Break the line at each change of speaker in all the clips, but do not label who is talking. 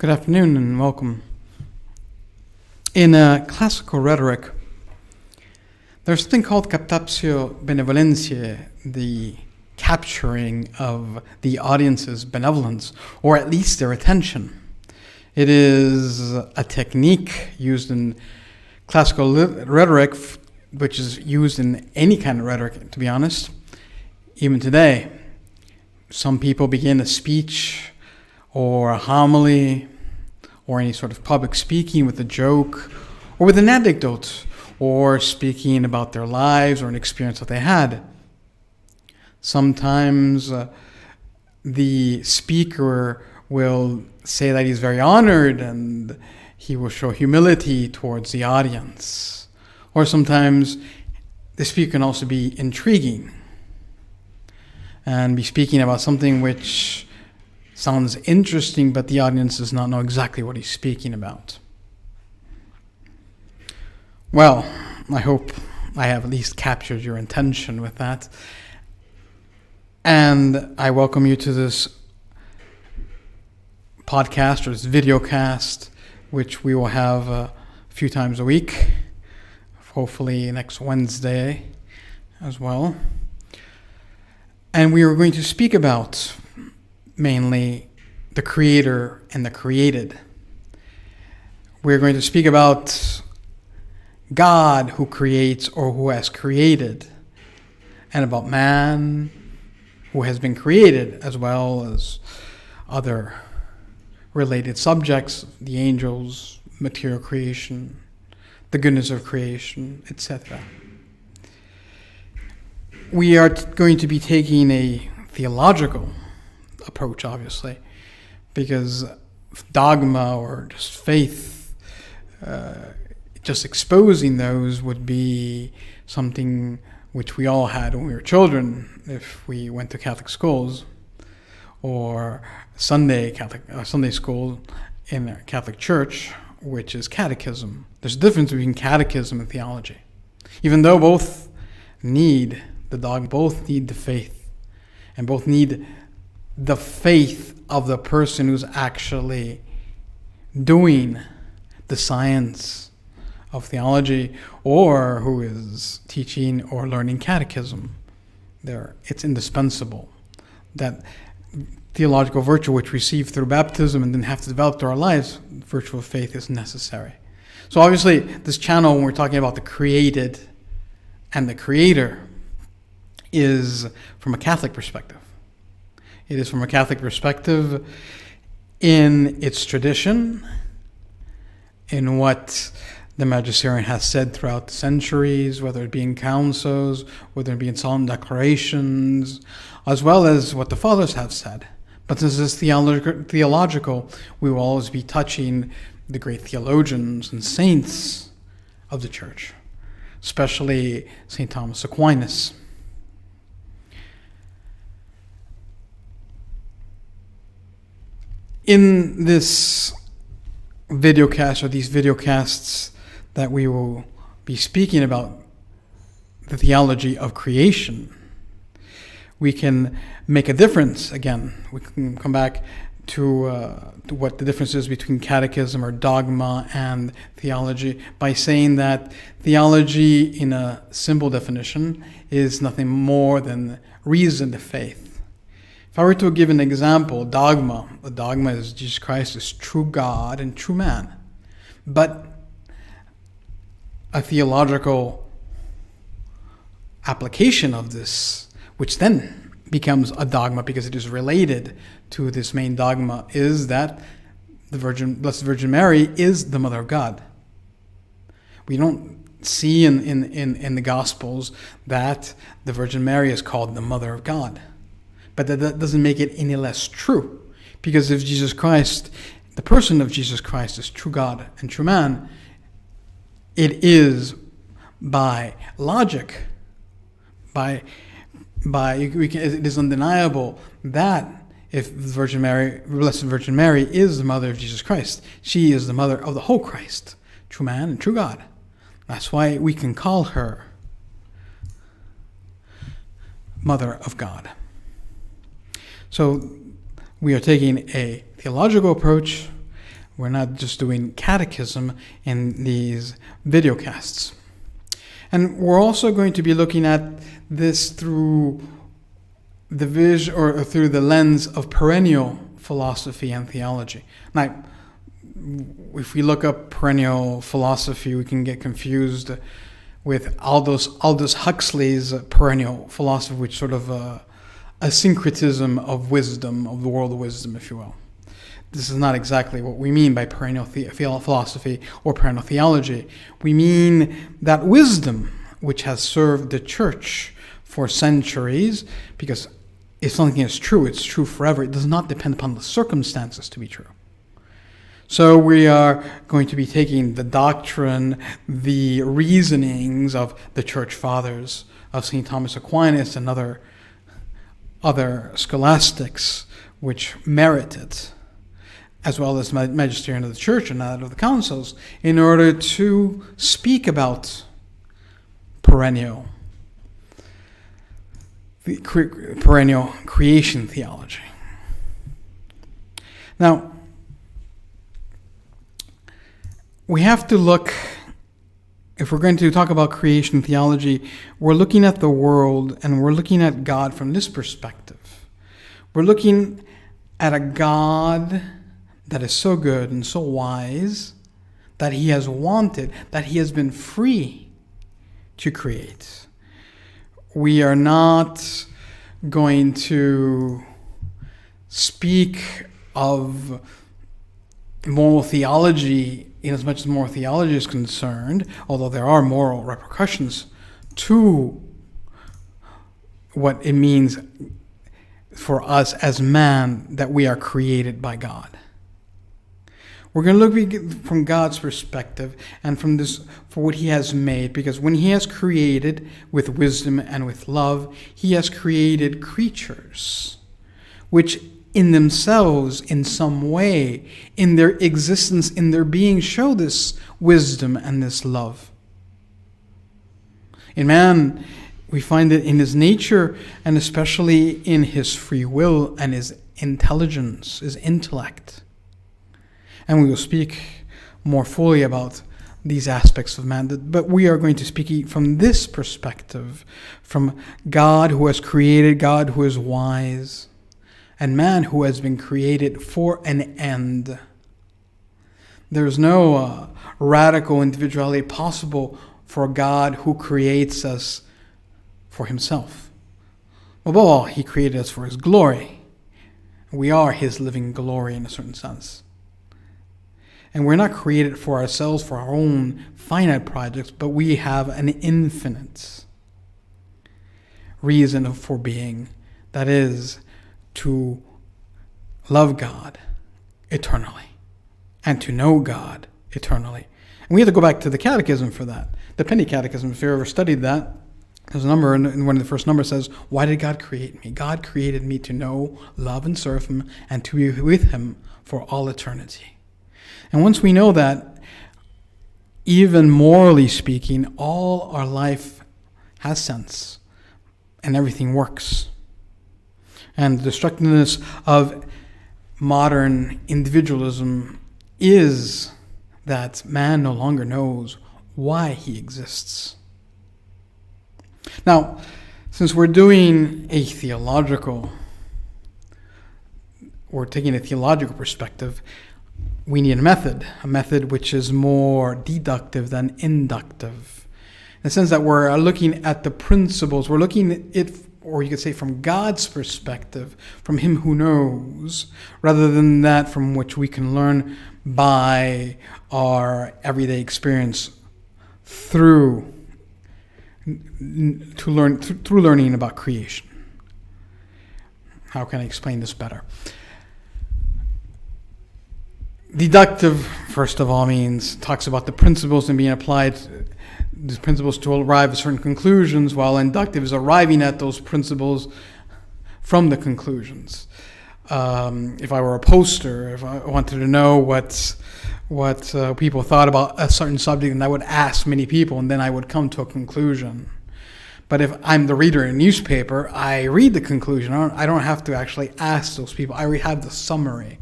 Good afternoon and welcome. In classical rhetoric, there's something called captatio benevolentiae, the capturing of the audience's benevolence, or at least their attention. It is a technique used in classical rhetoric, which is used in any kind of rhetoric, to be honest. Even today, some people begin a speech or a homily or any sort of public speaking with a joke or with an anecdote or speaking about their lives or an experience that they had. Sometimes the speaker will say that he's very honored and he will show humility towards the audience. Or sometimes the speaker can also be intriguing and be speaking about something which sounds interesting, but the audience does not know exactly what he's speaking about. Well, I hope I have at least captured your intention with that. And I welcome you to this podcast or this video cast, which we will have a few times a week, hopefully next Wednesday as well. And we are going to speak about mainly the Creator and the created. We're going to speak about God who creates or who has created, and about man who has been created, as well as other related subjects, the angels, material creation, the goodness of creation, etc. We are going to be taking a theological approach, obviously, because dogma or just faith, just exposing those would be something which we all had when we were children if we went to Catholic schools or Sunday school in a Catholic church, which is catechism. There's a difference between catechism and theology. Even though both need the dogma, both need the faith, and both need the faith of the person who's actually doing the science of theology or who is teaching or learning catechism. It's indispensable that theological virtue, which we receive through baptism and then have to develop through our lives, virtue of faith is necessary. So obviously, this channel, when we're talking about the created and the creator, is from a Catholic perspective. It is from a Catholic perspective in its tradition, in what the magisterium has said throughout the centuries, whether it be in councils, whether it be in solemn declarations, as well as what the fathers have said. But since it's theological, we will always be touching the great theologians and saints of the church, especially St. Thomas Aquinas. In this videocast, or these videocasts that we will be speaking about the theology of creation, we can make a difference. Again, we can come back to what the difference is between catechism or dogma and theology by saying that theology, in a simple definition, is nothing more than reasoned faith. If I were to give an example, dogma, the dogma is Jesus Christ is true God and true man. But a theological application of this, which then becomes a dogma because it is related to this main dogma, is that the Blessed Virgin Mary is the Mother of God. We don't see in the Gospels that the Virgin Mary is called the Mother of God. But that doesn't make it any less true. Because if Jesus Christ, the person of Jesus Christ, is true God and true man, it is by logic, it is undeniable that if the Blessed Virgin Mary is the mother of Jesus Christ, she is the mother of the whole Christ, true man and true God. That's why we can call her Mother of God. So we are taking a theological approach We're not just doing catechism in these videocasts. And we're also going to be looking at this through the vision or through the lens of perennial philosophy and theology. Now, if we look up perennial philosophy, we can get confused with Aldous Huxley's perennial philosophy, which sort of a syncretism of wisdom, of the world of wisdom, if you will. This is not exactly what we mean by perennial philosophy or perennial theology. We mean that wisdom which has served the church for centuries, because if something is true, it's true forever. It does not depend upon the circumstances to be true. So we are going to be taking the doctrine, the reasonings of the church fathers, of St. Thomas Aquinas and other scholastics which merit it, as well as the magisterium of the church and that of the councils, in order to speak about perennial creation theology. Now, we have to look, if we're going to talk about creation theology, we're looking at the world and we're looking at God from this perspective. We're looking at a God that is so good and so wise that he has wanted, that he has been free to create. We are not going to speak of moral theology in as much as moral theology is concerned, although there are moral repercussions to what it means for us as man that we are created by God. We're going to look from God's perspective and from this for what he has made, because when he has created with wisdom and with love, he has created creatures which in themselves, in some way, in their existence, in their being, show this wisdom and this love. In man, we find it in his nature, and especially in his free will and his intelligence, his intellect. And we will speak more fully about these aspects of man. But we are going to speak from this perspective, from God who has created, God who is wise, and man who has been created for an end. There's no radical individuality possible for God who creates us for himself. Above all, he created us for his glory. We are his living glory in a certain sense. And we're not created for ourselves, for our own finite projects, but we have an infinite reason for being. That is, to love God eternally and to know God eternally. And we have to go back to the catechism for that. The Penny Catechism, if you ever studied that, there's a number, and one of the first numbers says, why did God create me? God created me to know, love, and serve him, and to be with him for all eternity. And once we know that, even morally speaking, all our life has sense, and everything works. And the destructiveness of modern individualism is that man no longer knows why he exists. Now, since we're taking a theological perspective, we need a method which is more deductive than inductive. In the sense that we're looking at the principles, we're looking at it, or you could say from God's perspective, from him who knows, rather than that from which we can learn by our everyday experience through learning about creation. How can I explain this better? Deductive, first of all, talks about the principles and being applied, these principles to arrive at certain conclusions, while inductive is arriving at those principles from the conclusions. If I were a poster, if I wanted to know what people thought about a certain subject, and I would ask many people, and then I would come to a conclusion. But if I'm the reader in a newspaper, I read the conclusion. I don't have to actually ask those people. I already have the summary.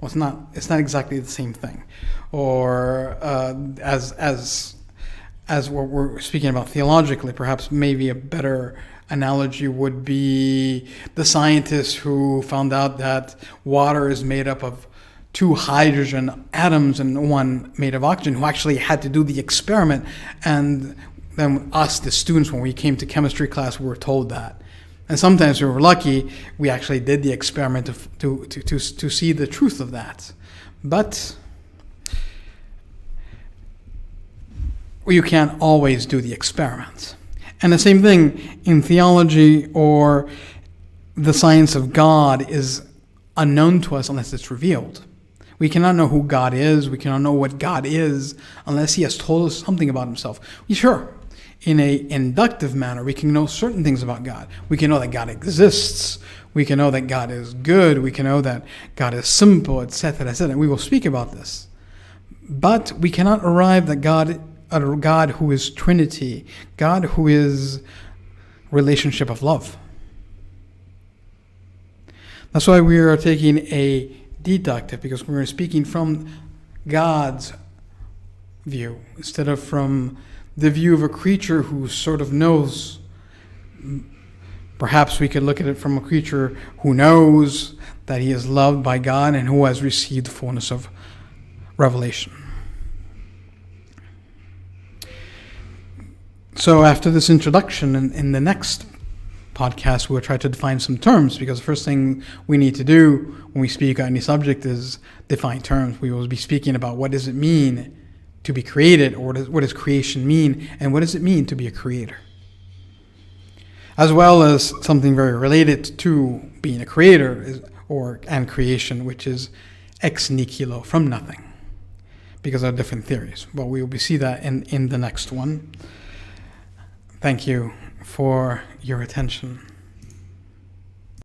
Well, it's not exactly the same thing. Or as what we're speaking about theologically, perhaps maybe a better analogy would be the scientists who found out that water is made up of 2 hydrogen atoms and 1 made of oxygen, who actually had to do the experiment. And then us, the students, when we came to chemistry class, we were told that. And sometimes we were lucky, we actually did the experiment to see the truth of that. But you can't always do the experiment. And the same thing in theology or the science of God is unknown to us unless it's revealed. We cannot know who God is. We cannot know what God is unless he has told us something about himself. Sure, in an inductive manner, we can know certain things about God. We can know that God exists. We can know that God is good. We can know that God is simple, etc., etc. And we will speak about this. But we cannot arrive at a God who is Trinity, God who is relationship of love. That's why we are taking a deductive, because we're speaking from God's view instead of from the view of a creature who sort of knows. Perhaps we could look at it from a creature who knows that he is loved by God and who has received the fullness of revelation. So after this introduction, in the next podcast, we'll try to define some terms, because the first thing we need to do when we speak on any subject is define terms. We will be speaking about what does it mean to be created, or what does creation mean, and what does it mean to be a creator, as well as something very related to being a creator and creation, which is ex nihilo, from nothing, because there are different theories. But we will see that in the next one. Thank you for your attention.